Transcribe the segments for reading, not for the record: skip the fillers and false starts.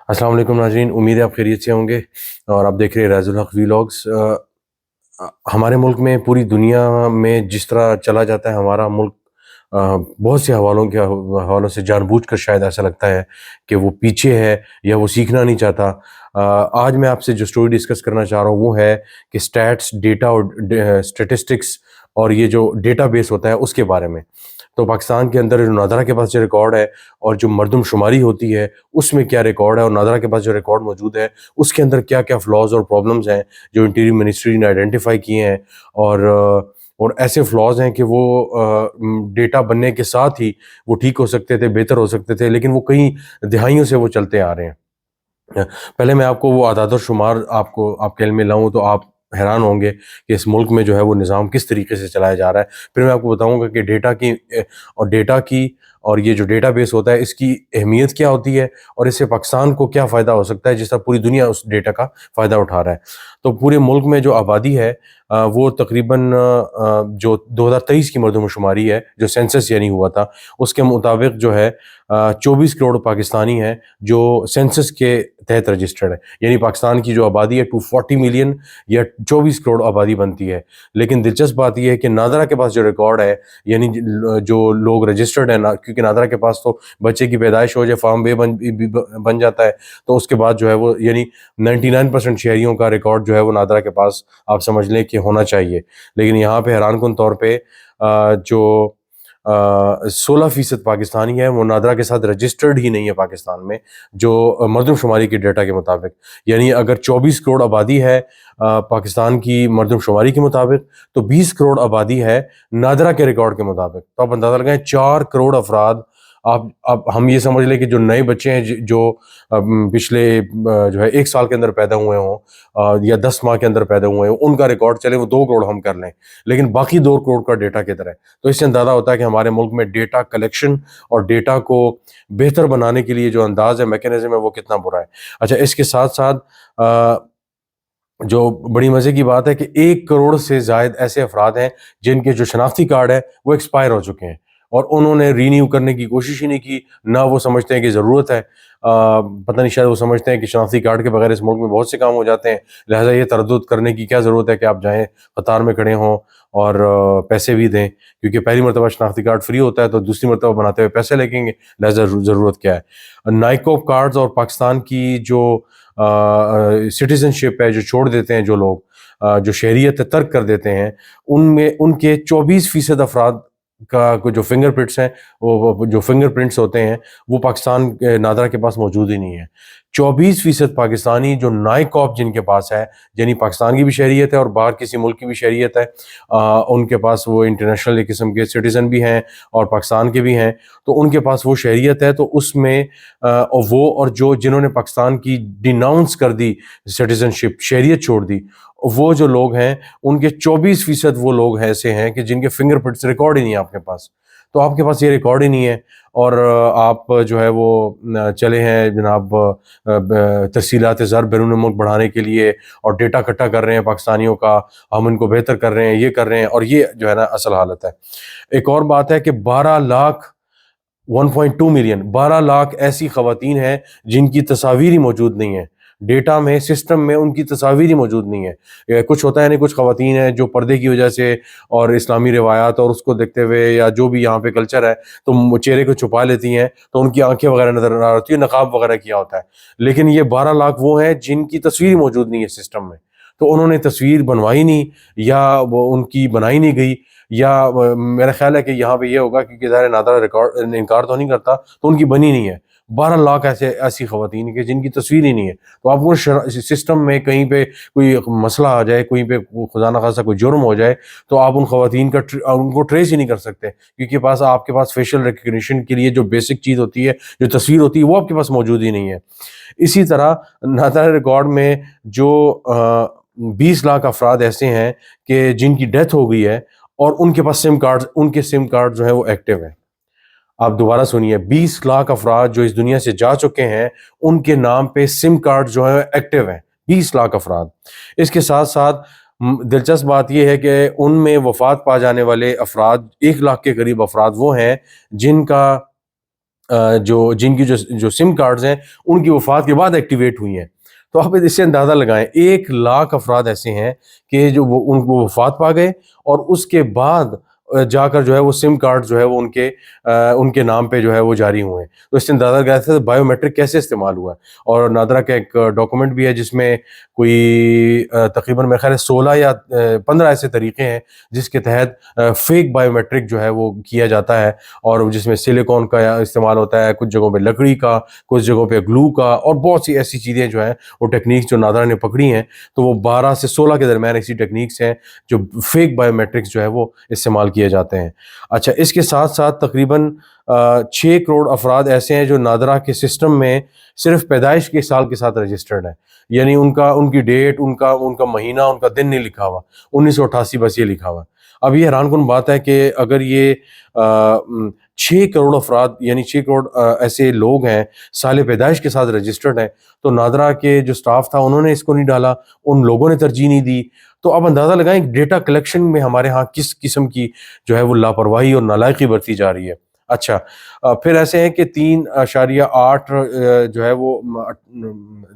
السلام علیکم ناظرین، امید ہے آپ خیریت سے ہوں گے اور آپ دیکھ رہے ہیں ریاض الحق ویلاگس۔ ہمارے ملک میں پوری دنیا میں جس طرح چلا جاتا ہے ہمارا ملک، بہت سے حوالوں سے جان بوجھ کر شاید ایسا لگتا ہے کہ وہ پیچھے ہے یا وہ سیکھنا نہیں چاہتا۔ آج میں آپ سے جو سٹوری ڈسکس کرنا چاہ رہا ہوں وہ ہے کہ سٹیٹس، ڈیٹا اور اسٹیٹسٹکس اور یہ جو ڈیٹا بیس ہوتا ہے اس کے بارے میں۔ تو پاکستان کے اندر جو نادرا کے پاس جو ریکارڈ ہے اور جو مردم شماری ہوتی ہے اس میں کیا ریکارڈ ہے، اور نادرا کے پاس جو ریکارڈ موجود ہے اس کے اندر کیا کیا فلاز اور پرابلمز ہیں جو انٹیریئر منسٹری نے آئیڈینٹیفائی کیے ہیں، اور ایسے فلاز ہیں کہ وہ ڈیٹا بننے کے ساتھ ہی وہ ٹھیک ہو سکتے تھے، بہتر ہو سکتے تھے، لیکن وہ کئی دہائیوں سے وہ چلتے آ رہے ہیں۔ پہلے میں آپ کو وہ اعداد و شمار آپ کے علم میں لاؤں تو آپ حیران ہوں گے کہ اس ملک میں جو ہے وہ نظام کس طریقے سے چلایا جا رہا ہے۔ پھر میں آپ کو بتاؤں گا کہ ڈیٹا کی اور یہ جو ڈیٹا بیس ہوتا ہے اس کی اہمیت کیا ہوتی ہے اور اس سے پاکستان کو کیا فائدہ ہو سکتا ہے، جس طرح پوری دنیا اس ڈیٹا کا فائدہ اٹھا رہا ہے۔ تو پورے ملک میں جو آبادی ہے وہ تقریباً جو 2023 کی مردم شماری ہے جو سینسس یعنی ہوا تھا اس کے مطابق جو ہے 24 کروڑ پاکستانی ہیں جو سینسس کے تحت رجسٹرڈ ہے، یعنی پاکستان کی جو آبادی ہے 240 ملین یا 24 کروڑ آبادی بنتی ہے۔ لیکن دلچسپ بات یہ ہے کہ نادرا کے پاس جو ریکارڈ ہے، یعنی جو لوگ رجسٹرڈ ہیں، کیونکہ نادرا کے پاس تو بچے کی پیدائش ہو جائے فارم بے بن جاتا ہے، تو اس کے بعد جو ہے وہ یعنی 99% شہریوں کا ریکارڈ جو ہے وہ نادرا کے پاس آپ سمجھ لیں کہ ہونا چاہیے۔ لیکن یہاں پہ حیران کن طور پہ جو 16% پاکستانی ہے وہ نادرا کے ساتھ رجسٹرڈ ہی نہیں ہے پاکستان میں، جو مردم شماری کے ڈیٹا کے مطابق۔ یعنی اگر 24 کروڑ آبادی ہے پاکستان کی مردم شماری کے مطابق، تو 20 کروڑ آبادی ہے نادرا کے ریکارڈ کے مطابق۔ تو آپ اندازہ لگائیں 4 کروڑ افراد، اب ہم یہ سمجھ لیں کہ جو نئے بچے ہیں جو پچھلے جو ہے 1 سال کے اندر پیدا ہوئے ہوں یا 10 ماہ کے اندر پیدا ہوئے ہوں، ان کا ریکارڈ چلے وہ 2 کروڑ ہم کر لیں، لیکن باقی 2 کروڑ کا ڈیٹا کدھر ہے؟ تو اس سے اندازہ ہوتا ہے کہ ہمارے ملک میں ڈیٹا کلیکشن اور ڈیٹا کو بہتر بنانے کے لیے جو انداز ہے، میکینزم ہے، وہ کتنا برا ہے۔ اچھا، اس کے ساتھ ساتھ جو بڑی مزے کی بات ہے کہ 1 کروڑ سے زائد ایسے افراد ہیں جن کے جو شناختی کارڈ ہے وہ ایکسپائر ہو چکے ہیں اور انہوں نے رینیو کرنے کی کوشش ہی نہیں کی، نہ وہ سمجھتے ہیں کہ ضرورت ہے۔ پتہ نہیں، شاید وہ سمجھتے ہیں کہ شناختی کارڈ کے بغیر اس ملک میں بہت سے کام ہو جاتے ہیں، لہٰذا یہ تردد کرنے کی کیا ضرورت ہے کہ آپ جائیں قطار میں کھڑے ہوں اور پیسے بھی دیں، کیونکہ پہلی مرتبہ شناختی کارڈ فری ہوتا ہے تو دوسری مرتبہ بناتے ہوئے پیسے لگیں گے، لہٰذا ضرورت کیا ہے۔ نائکوپ کارڈز اور پاکستان کی جو سٹیزن شپ ہے جو چھوڑ دیتے ہیں، جو لوگ جو شہریت ترک کر دیتے ہیں، ان میں ان کے 24% افراد کا جو فنگر پرنٹس ہیں، وہ جو فنگر پرنٹس ہوتے ہیں وہ پاکستان نادرا کے پاس موجود ہی نہیں ہے۔ 24% پاکستانی جو نائکوپ جن کے پاس ہے، یعنی پاکستان کی بھی شہریت ہے اور باہر کسی ملک کی بھی شہریت ہے، ان کے پاس وہ انٹرنیشنل قسم کے سٹیزن بھی ہیں اور پاکستان کے بھی ہیں، تو ان کے پاس وہ شہریت ہے۔ تو اس میں وہ اور جنہوں نے پاکستان کی ڈیناؤنس کر دی سٹیزن شپ، شہریت چھوڑ دی، وہ جو لوگ ہیں ان کے 24% وہ لوگ ایسے ہیں کہ جن کے فنگر پرنٹس ریکارڈ ہی نہیں ہے آپ کے پاس۔ تو آپ کے پاس یہ ریکارڈ ہی نہیں ہے اور آپ جو ہے وہ چلے ہیں جناب ترسیلات زر بیرون ملک بڑھانے کے لیے اور ڈیٹا اکٹھا کر رہے ہیں پاکستانیوں کا، ہم ان کو بہتر کر رہے ہیں، یہ کر رہے ہیں، اور یہ جو ہے نا اصل حالت ہے۔ ایک اور بات ہے کہ 12 لاکھ 1.2 ملین 12 لاکھ ایسی خواتین ہیں جن کی تصاویر ہی موجود نہیں ہیں ڈیٹا میں، سسٹم میں ان کی تصاویر ہی موجود نہیں ہے۔ کچھ ہوتا ہے نہیں، کچھ خواتین ہیں جو پردے کی وجہ سے اور اسلامی روایات اور اس کو دیکھتے ہوئے یا جو بھی یہاں پہ کلچر ہے تو چہرے کو چھپا لیتی ہیں، تو ان کی آنکھیں وغیرہ نظر نہ آتی ہے، نقاب وغیرہ کیا ہوتا ہے، لیکن یہ 12 لاکھ وہ ہیں جن کی تصویر ہی موجود نہیں ہے سسٹم میں۔ تو انہوں نے تصویر بنوائی نہیں، یا وہ ان کی بنائی نہیں گئی، یا میرا خیال ہے کہ یہاں پہ یہ ہوگا کیونکہ ظاہر نادرا ریکارڈ انکار تو نہیں کرتا، تو ان کی بنی نہیں ہے۔ 12 لاکھ ایسی خواتین کے جن کی تصویر ہی نہیں ہے۔ تو آپ کو سسٹم میں کہیں پہ کوئی مسئلہ آ جائے، کہیں پہ خدا نخواستہ کوئی جرم ہو جائے، تو آپ ان خواتین کا ان کو ٹریس ہی نہیں کر سکتے، کیونکہ آپ کے پاس فیشل ریکگنیشن کے لیے جو بیسک چیز ہوتی ہے، جو تصویر ہوتی ہے، وہ آپ کے پاس موجود ہی نہیں ہے۔ اسی طرح نادرا ریکارڈ میں جو 20 لاکھ افراد ایسے ہیں کہ جن کی ڈیتھ ہو گئی ہے اور ان کے پاس ان کے سم کارڈ جو ہے وہ ایکٹیو ہیں۔ آپ دوبارہ سنیے، 20 لاکھ افراد جو اس دنیا سے جا چکے ہیں ان کے نام پہ سم کارڈ جو ہے ایکٹیو ہیں، 20 لاکھ افراد۔ اس کے ساتھ ساتھ دلچسپ بات یہ ہے کہ ان میں وفات پا جانے والے افراد 1 لاکھ کے قریب افراد وہ ہیں جن کا جو جن کی جو سم کارڈز ہیں ان کی وفات کے بعد ایکٹیویٹ ہوئی ہیں. تو آپ اس سے اندازہ لگائیں 1 لاکھ افراد ایسے ہیں کہ جو وہ ان کو وفات پا گئے اور اس کے بعد جا کر جو ہے وہ سم کارڈ جو ہے وہ ان کے نام پہ جو ہے وہ جاری ہوئے ہیں. تو اس سے اندازہ لگایا تھا بایو میٹرک کیسے استعمال ہوا ہے. اور نادرا کا ایک ڈاکومنٹ بھی ہے جس میں کوئی تقریباً میرے خیال ہے 16 یا 15 ایسے طریقے ہیں جس کے تحت فیک بایو میٹرک جو ہے وہ کیا جاتا ہے، اور جس میں سلیکون کا استعمال ہوتا ہے، کچھ جگہوں پہ لکڑی کا، کچھ جگہوں پہ گلو کا، اور بہت سی ایسی چیزیں جو ہیں وہ ٹیکنیکس جو نادرا نے پکڑی ہیں. تو وہ 12 سے 16 کے درمیان ایسی ٹیکنیکس ہیں جو فیک بایو میٹرکس جو ہے وہ استعمال کیے جاتے ہیں. اچھا، اس کے ساتھ ساتھ تقریباً 6 کروڑ افراد ایسے ہیں جو نادرا کے سسٹم میں صرف پیدائش کے سال کے ساتھ رجسٹرڈ ہیں. یعنی ان کی ڈیٹ، ان کا مہینہ، ان کا دن نہیں لکھا ہوا، 1988 بس یہ لکھا ہوا. اب یہ حیران کن بات ہے کہ اگر یہ 6 کروڑ افراد یعنی 6 کروڑ ایسے لوگ ہیں سال پیدائش کے ساتھ رجسٹرڈ ہیں، تو نادرا کے جو سٹاف تھا انہوں نے اس کو نہیں ڈالا، ان لوگوں نے ترجیح نہیں دی. تو اب اندازہ لگائیں ڈیٹا کلیکشن میں ہمارے ہاں کس قسم کی جو ہے وہ لاپرواہی اور نالائقی برتی جا رہی ہے. اچھا، پھر ایسے ہیں کہ 3.8 جو ہے وہ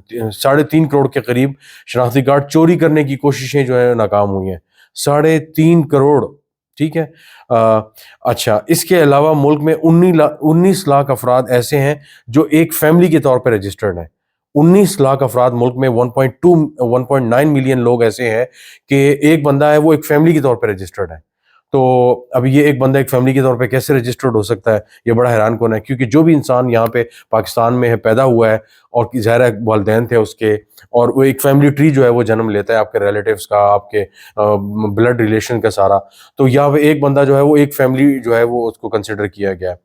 3.5 کروڑ کے قریب شناختی کارڈ چوری کرنے کی کوششیں جو ہے ناکام ہوئی ہیں. 3.5 کروڑ، ٹھیک ہے. اچھا، اس کے علاوہ ملک میں 19 لاکھ افراد ایسے ہیں جو ایک فیملی کے طور پہ رجسٹرڈ ہیں. 19 لاکھ افراد ملک میں 1.9 ملین لوگ ایسے ہیں کہ ایک بندہ ہے وہ ایک فیملی کے طور پہ رجسٹرڈ ہے. تو اب یہ ایک بندہ ایک فیملی کے طور پہ کیسے رجسٹرڈ ہو سکتا ہے؟ یہ بڑا حیران کن ہے، کیونکہ جو بھی انسان یہاں پہ پاکستان میں پیدا ہوا ہے اور ظاہر ہے والدین تھے اس کے، اور وہ ایک فیملی ٹری جو ہے وہ جنم لیتا ہے آپ کے ریلیٹیوز کا، آپ کے بلڈ ریلیشن کا سارا. تو یہاں پہ ایک بندہ جو ہے وہ ایک فیملی جو ہے وہ اس کو کنسیڈر کیا گیا ہے.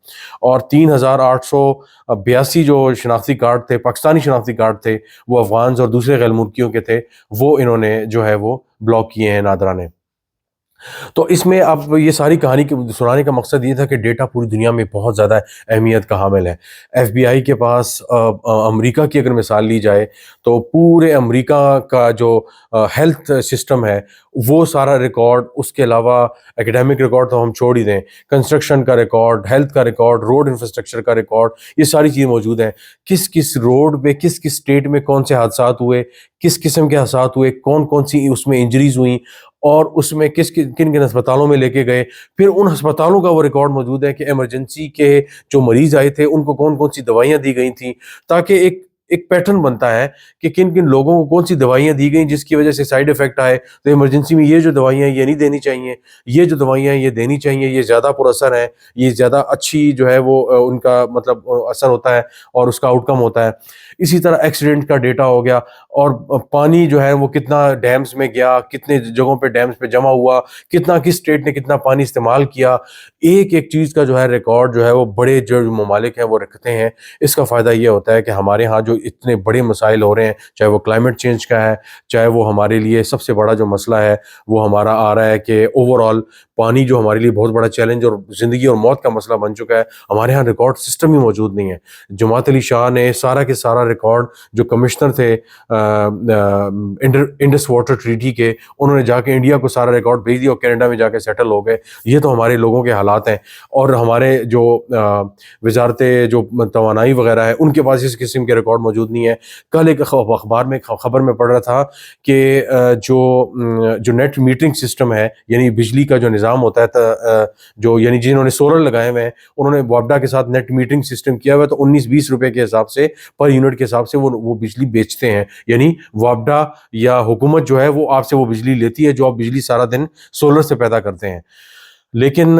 اور 3,882 جو شناختی کارڈ تھے، پاکستانی شناختی کارڈ تھے، وہ افغانز اور دوسرے غیر ملکیوں کے تھے، وہ انہوں نے جو ہے وہ بلاک کیے ہیں نادرا نے. تو اس میں اب یہ ساری کہانی سنانے کا مقصد یہ تھا کہ ڈیٹا پوری دنیا میں بہت زیادہ اہمیت کا حامل ہے. ایف بی آئی کے پاس امریکہ کی اگر مثال لی جائے تو پورے امریکہ کا جو ہیلتھ سسٹم ہے وہ سارا ریکارڈ، اس کے علاوہ ایکیڈیمک ریکارڈ تو ہم چھوڑ ہی دیں، کنسٹرکشن کا ریکارڈ، ہیلتھ کا ریکارڈ، روڈ انفراسٹرکچر کا ریکارڈ، یہ ساری چیزیں موجود ہیں. کس روڈ پہ کس اسٹیٹ میں کون سے حادثات ہوئے، کس قسم کے حادثات ہوئے، کون سی اس میں انجریز ہوئیں، اور اس میں کن ہسپتالوں میں لے کے گئے. پھر ان ہسپتالوں کا وہ ریکارڈ موجود ہے کہ ایمرجنسی کے جو مریض آئے تھے ان کو کون سی دوائیاں دی گئی تھیں، تاکہ ایک پیٹرن بنتا ہے کہ کن لوگوں کو کون سی دوائیاں دی گئیں جس کی وجہ سے سائیڈ افیکٹ آئے. تو ایمرجنسی میں یہ جو دوائیاں یہ نہیں دینی چاہیے، یہ جو دوائیاں یہ دینی چاہیے، یہ زیادہ پر اثر ہیں، یہ زیادہ اچھی جو ہے وہ ان کا مطلب اثر ہوتا ہے اور اس کا آؤٹ کم ہوتا ہے. اسی طرح ایکسیڈنٹ کا ڈیٹا ہو گیا، اور پانی جو ہے وہ کتنا ڈیمز میں گیا، کتنے جگہوں پہ ڈیمز پہ جمع ہوا، کس اسٹیٹ نے کتنا پانی استعمال کیا. ایک چیز کا جو ہے ریکارڈ جو ہے وہ بڑے جو ممالک ہیں وہ رکھتے ہیں. اس کا فائدہ یہ ہوتا ہے کہ ہمارے ہاں جو اتنے بڑے مسائل ہو رہے ہیں، چاہے وہ کلائمیٹ چینج کا ہے، چاہے وہ ہمارے لیے سب سے بڑا جو مسئلہ ہے وہ ہمارا آ رہا ہے کہ اوور آل پانی جو ہمارے لیے بہت بڑا چیلنج اور زندگی اور موت کا مسئلہ بن چکا ہے، ہمارے ہاں ریکارڈ سسٹم ہی موجود نہیں ہے. جماعت علی شاہ نے سارا کے سارا ریکارڈ، جو کمشنر تھے انڈس واٹر ٹریٹی کے، انہوں نے جا کے انڈیا کو سارا ریکارڈ بھیج دیا اور کینیڈا میں جا کے سیٹل ہو گئے. یہ تو ہمارے لوگوں کے حالات ہیں. اور ہمارے جو وزارت جو توانائی وغیرہ ہے ان کے پاس اس قسم کے ریکارڈ موجود نہیں ہے. کل ایک اخبار میں خبر میں پڑھ رہا تھا کہ جو نیٹ میٹرنگ سسٹم ہے، یعنی بجلی کا جو نظام ہوتا ہے، جو یعنی جنہوں نے سولر لگائے ہوئے ہیں انہوں نے وابڈا کے ساتھ نیٹ میٹرنگ سسٹم کیا ہوا ہے، تو 19-20 روپے کے حساب سے پر یونٹ کے حساب سے وہ بجلی بیچتے ہیں. یعنی وابڈا یا حکومت جو ہے وہ آپ سے وہ بجلی لیتی ہے جو آپ بجلی سارا دن سولر سے پیدا کرتے ہیں. لیکن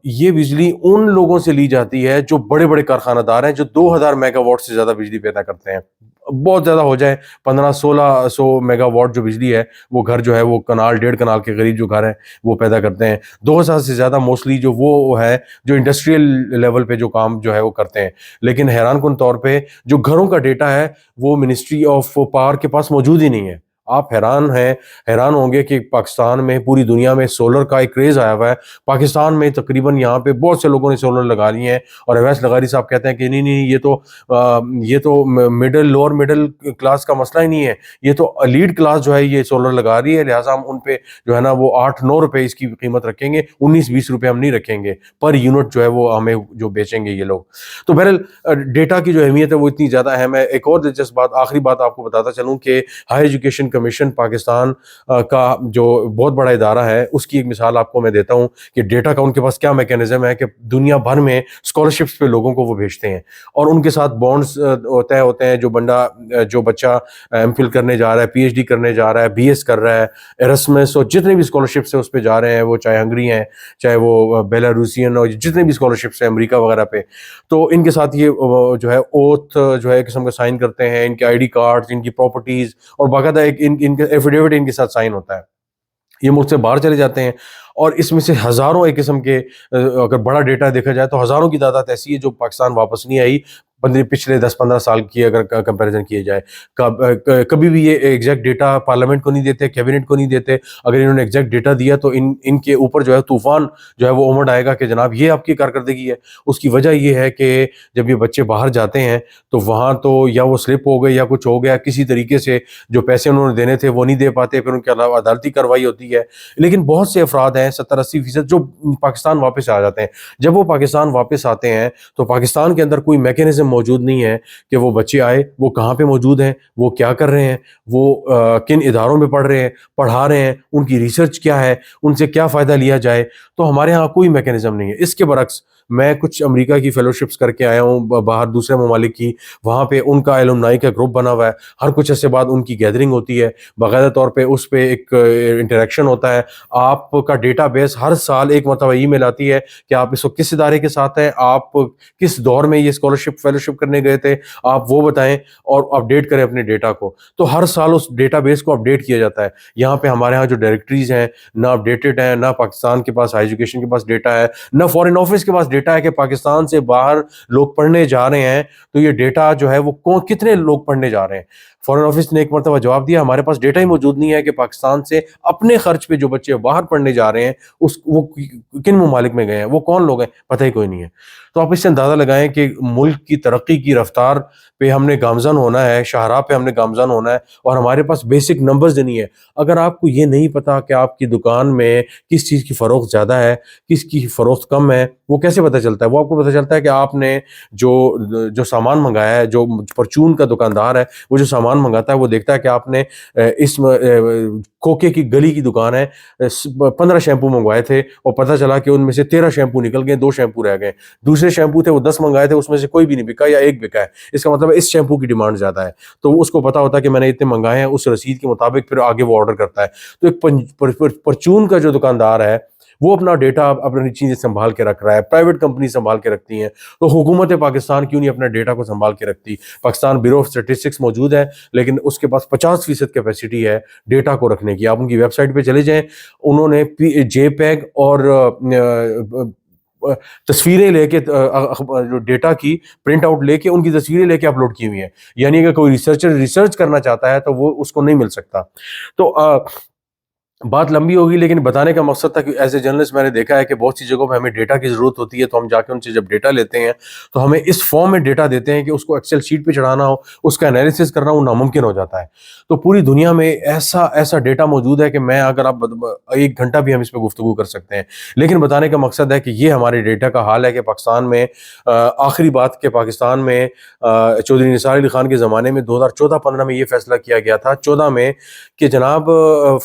یہ بجلی ان لوگوں سے لی جاتی ہے جو بڑے بڑے کارخانہ دار ہیں، جو 2000 میگا واٹ سے زیادہ بجلی پیدا کرتے ہیں. بہت زیادہ ہو جائے 1500-1600 میگا واٹ جو بجلی ہے وہ گھر جو ہے وہ کنال 1.5 کنال کے قریب جو گھر ہیں وہ پیدا کرتے ہیں. 2000 سے زیادہ موسٹلی جو وہ ہے جو انڈسٹریل لیول پہ جو کام جو ہے وہ کرتے ہیں. لیکن حیران کن طور پہ جو گھروں کا ڈیٹا ہے وہ منسٹری آف پاور کے پاس موجود ہی نہیں ہے. آپ حیران ہوں گے کہ پاکستان میں پوری دنیا میں سولر کا ایک کریز آیا ہوا ہے. پاکستان میں تقریباً یہاں پہ بہت سے لوگوں نے سولر لگا لیے ہیں, اور اویس لغاری صاحب کہتے ہیں کہ نہیں یہ تو لوور مڈل کلاس کا مسئلہ ہی نہیں ہے, یہ تو لیڈ کلاس جو ہے یہ سولر لگا رہی ہے, لہٰذا ہم ان پہ جو ہے نا وہ 8-9 روپے اس کی قیمت رکھیں گے, 19-20 روپے ہم نہیں رکھیں گے پر یونٹ جو ہے وہ ہمیں جو بیچیں گے یہ لوگ. تو بہرحال ڈیٹا کی جو اہمیت ہے وہ اتنی زیادہ اہم ہے. ایک اور دلچسپ بات, آخری بات آپ کو بتاتا چلوں کہ ہائر ایجوکیشن کمیشن پاکستان کا جو بہت بڑا ادارہ ہے, اس کی ایک مثال آپ کو میں دیتا ہوں کہ ڈیٹا کا ان کے پاس کیا میکینزم ہے کہ دنیا بھر میں اسکالرشپس پہ لوگوں کو وہ بھیجتے ہیں, اور ان کے ساتھ بانڈس طے ہوتے ہیں. جو بچہ ایم فل کرنے جا رہا ہے, پی ایچ ڈی کرنے جا رہا ہے, بی ایس کر رہا ہے, ایرسمس اور جتنے بھی اسکالرشپس ہیں اس پہ جا رہے ہیں, وہ چاہے ہنگری ہیں, چاہے وہ بیلاروسین اور جتنے بھی اسکالرشپس ہیں امریکہ وغیرہ پہ, تو ان کے ساتھ یہ جو ہے اوتھ جو ہے ایک قسم کا سائن کرتے ہیں, ان کے آئی ڈی کارڈ, ان کی پراپرٹیز, اور باقاعدہ ان کے ایفیڈیوٹ ان کے ساتھ سائن ہوتا ہے. یہ ملک سے باہر چلے جاتے ہیں, اور اس میں سے ہزاروں ایک قسم کے, اگر بڑا ڈیٹا دیکھا جائے تو ہزاروں کی تعداد ایسی ہے جو پاکستان واپس نہیں آئی پچھلے 10-15 سال کی اگر کمپیریزن کیے جائے. کبھی بھی یہ ایگزیکٹ ڈیٹا پارلیمنٹ کو نہیں دیتے, کیبنٹ کو نہیں دیتے. اگر انہوں نے ایگزیکٹ ڈیٹا دیا تو ان کے اوپر جو ہے طوفان جو ہے وہ امڑ آئے گا کہ جناب یہ آپ کی کارکردگی ہے. اس کی وجہ یہ ہے کہ جب یہ بچے باہر جاتے ہیں تو وہاں تو یا وہ سلپ ہو گئے یا کچھ ہو گیا, کسی طریقے سے جو پیسے انہوں نے دینے تھے وہ نہیں دے پاتے, پھر ان کے علاوہ عدالتی کارروائی ہوتی ہے. لیکن بہت سے افراد ہیں 70-80% جو پاکستان واپس آ جاتے ہیں. جب وہ پاکستان واپس آتے ہیں تو پاکستان کے اندر کوئی میکینزم موجود نہیں ہے کہ وہ بچے آئے, وہ کہاں پہ موجود ہیں, وہ کیا کر رہے ہیں, وہ کن اداروں میں پڑھ رہے ہیں, پڑھا رہے ہیں, ان کی ریسرچ کیا ہے, ان سے کیا فائدہ لیا جائے. تو ہمارے ہاں کوئی میکینزم نہیں ہے. اس کے برعکس میں کچھ امریکہ کی فیلوشپس کر کے آیا ہوں باہر دوسرے ممالک کی, وہاں پہ ان کا ایلومنائی کا گروپ بنا ہوا ہے. ہر کچھ عرصے بعد ان کی گیدرنگ ہوتی ہے, باقاعدہ طور پہ اس پہ ایک انٹریکشن ہوتا ہے. آپ کا ڈیٹا بیس ہر سال ایک مرتبہ ای میل آتی ہے کہ آپ اس وقت کس ادارے کے ساتھ ہیں, آپ کس دور میں یہ اسکالرشپ فیلوشپ کرنے گئے تھے, آپ وہ بتائیں اور اپڈیٹ کریں اپنے ڈیٹا کو. تو ہر سال اس ڈیٹا بیس کو اپڈیٹ کیا جاتا ہے. یہاں پہ ہمارے ہاں جو ڈائریکٹریز ہیں نہ اپڈیٹڈ ہیں, نہ پاکستان کے پاس ہائی ایجوکیشن کے پاس ڈیٹا ہے, نہ فارن آفس کے پاس ڈیٹا ہے کہ پاکستان سے باہر لوگ پڑھنے جا رہے ہیں تو یہ ڈیٹا جو ہے وہ کتنے لوگ پڑھنے جا رہے ہیں. فارن آفس نے ایک مرتبہ جواب دیا, ہمارے پاس ڈیٹا ہی موجود نہیں ہے کہ پاکستان سے اپنے خرچ پہ جو بچے باہر پڑھنے جا رہے ہیں وہ کن ممالک میں گئے ہیں, وہ کون لوگ ہیں, پتہ ہی کوئی نہیں ہے. تو آپ اس سے اندازہ لگائیں کہ ملک کی ترقی کی رفتار پہ ہم نے گامزن ہونا ہے, شاہراہ پہ ہم نے گامزن ہونا ہے, اور ہمارے پاس بیسک نمبرز نہیں ہے. اگر آپ کو یہ نہیں پتا کہ آپ کی دکان میں کس چیز کی فروخت زیادہ ہے, کس کی فروخت کم ہے, وہ کیسے پتہ چلتا ہے؟ وہ آپ کو پتہ چلتا ہے کہ آپ نے جو سامان منگایا ہے, جو پرچون کا دکاندار ہے وہ جو سامان منگاتا ہے وہ دیکھتا ہے کہ آپ نے اس کھوکے کی گلی کی دکان ہے, 15 شیمپو منگوائے تھے اور پتہ چلا کہ ان میں سے 13 شیمپو نکل گئے, 2 شیمپو رہ گئے. دوسرے شیمپو تھے وہ 10 منگائے تھے, اس میں سے کوئی بھی نہیں بکا یا ایک بکا ہے. اس کا مطلب ہے اس شیمپو کی ڈیمانڈ زیادہ ہے, تو اس کو پتا ہوتا ہے کہ میں نے اتنے منگائے ہیں, اس رسید کے مطابق پھر آگے وہ آرڈر کرتا ہے. تو ایک پرچون کا جو دکاندار ہے وہ اپنا ڈیٹا اپنی چیزیں سنبھال کے رکھ رہا ہے, پرائیویٹ کمپنی سنبھال کے رکھتی ہیں. تو حکومت پاکستان کیوں نہیں اپنا ڈیٹا کو سنبھال کے رکھتی؟ پاکستان بیورو آف اسٹیٹسٹکس موجود ہے, لیکن اس کے پاس 50% کیپیسٹی ہے ڈیٹا کو رکھنے کی. آپ ان کی ویب سائٹ پہ چلے جائیں, انہوں نے جے پیگ اور تصویریں لے کے جو ڈیٹا کی پرنٹ آؤٹ لے کے ان کی تصویریں لے کے اپلوڈ کی ہوئی ہیں. یعنی کہ کوئی ریسرچر ریسرچ کرنا چاہتا ہے تو وہ اس کو نہیں مل سکتا. تو بات لمبی ہوگی, لیکن بتانے کا مقصد تھا کہ ایز اے جرنلسٹ میں نے دیکھا ہے کہ بہت سی جگہوں پہ ہمیں ڈیٹا کی ضرورت ہوتی ہے, تو ہم جا کے ان سے جب ڈیٹا لیتے ہیں تو ہمیں اس فارم میں ڈیٹا دیتے ہیں کہ اس کو ایکسل شیٹ پہ چڑھانا ہو, اس کا انالیسس کرنا وہ ناممکن ہو جاتا ہے. تو پوری دنیا میں ایسا ڈیٹا موجود ہے کہ میں اگر آپ 1 گھنٹہ بھی ہم اس پہ گفتگو کر سکتے ہیں. لیکن بتانے کا مقصد ہے کہ یہ ہمارے ڈیٹا کا حال ہے کہ پاکستان میں آخری بات کہ پاکستان میں چودھری نثار علی خان کے زمانے میں 2014-15 میں یہ فیصلہ کیا گیا تھا, 14 میں, کہ جناب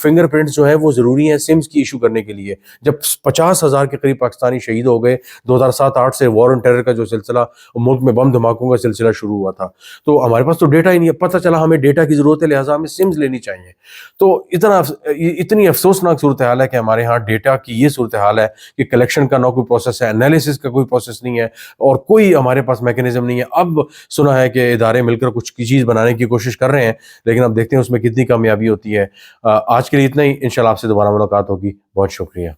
فنگر پرنٹس جو ہیں وہ ضروری ہیں سمز کی ایشو کرنے کے لیے. جب 50,000 کے قریب پاکستانی شہید ہو گئے 2007-8 سے, وار آن ٹیرر کا جو سلسلہ ملک میں بم دھماکوں کا سلسلہ شروع ہوا تھا, تو ہمارے پاس تو ڈیٹا ہی نہیں ہے. پتہ چلا ہمیں ڈیٹا کی ضرورت ہے, لہٰذا ہمیں سمز لینی چاہیے. تو اتنی افسوسناک صورتحال ہے کہ ہمارے ہاں ڈیٹا کی یہ صورتحال ہے کہ کلیکشن کا نہ کوئی پروسیس ہے, انالیسس کا کوئی پروسیس نہیں ہے, اور کوئی ہمارے پاس میکینزم نہیں ہے. اب سنا ہے کہ ادارے مل کر کچھ چیز بنانے کی کوشش کر رہے ہیں, لیکن اب دیکھتے ہیں اس میں کتنی کامیابی ہوتی ہے. آج کے لیے اتنا ہی, انشاءاللہ آپ سے دوبارہ ملاقات ہوگی. بہت شکریہ.